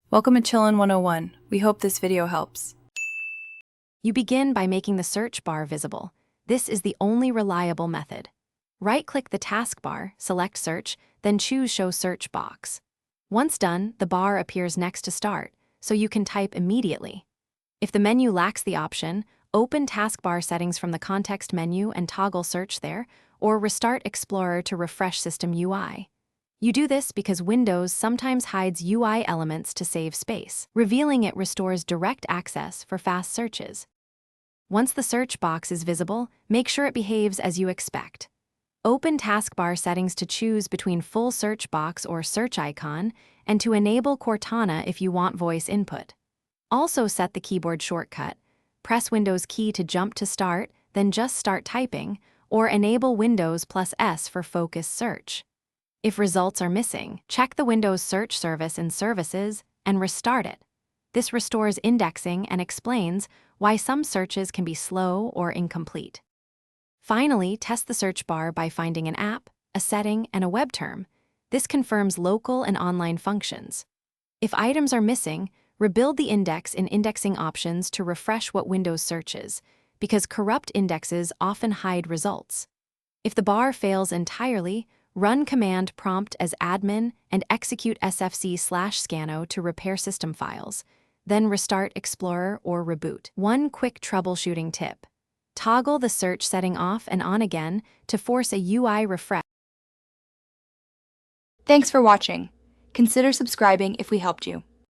Welcome to Chillin' 101. We hope this video helps. You begin by making the search bar visible. This is the only reliable method. Right-click the taskbar, select Search, then choose Show Search Box. Once done, the bar appears next to Start, so you can type immediately. If the menu lacks the option, open taskbar settings from the context menu and toggle Search there, or restart Explorer to refresh system UI. You do this because Windows sometimes hides UI elements to save space. Revealing it restores direct access for fast searches. Once the search box is visible, make sure it behaves as you expect. Open taskbar settings to choose between full search box or search icon, and to enable Cortana if you want voice input. Also set the keyboard shortcut. Press Windows key to jump to start, then just start typing, or enable Windows plus S for focus search. If results are missing, check the Windows search service in Services and restart it. This restores indexing and explains why some searches can be slow or incomplete. Finally, test the search bar by finding an app, a setting, and a web term. This confirms local and online functions. If items are missing, rebuild the index in Indexing Options to refresh what Windows searches, because corrupt indexes often hide results. If the bar fails entirely, run command prompt as admin and execute sfc/scanno to repair system files, then restart Explorer or reboot. One quick troubleshooting tip: toggle the search setting off and on again to force a UI refresh. Thanks for watching. Consider subscribing if we helped you.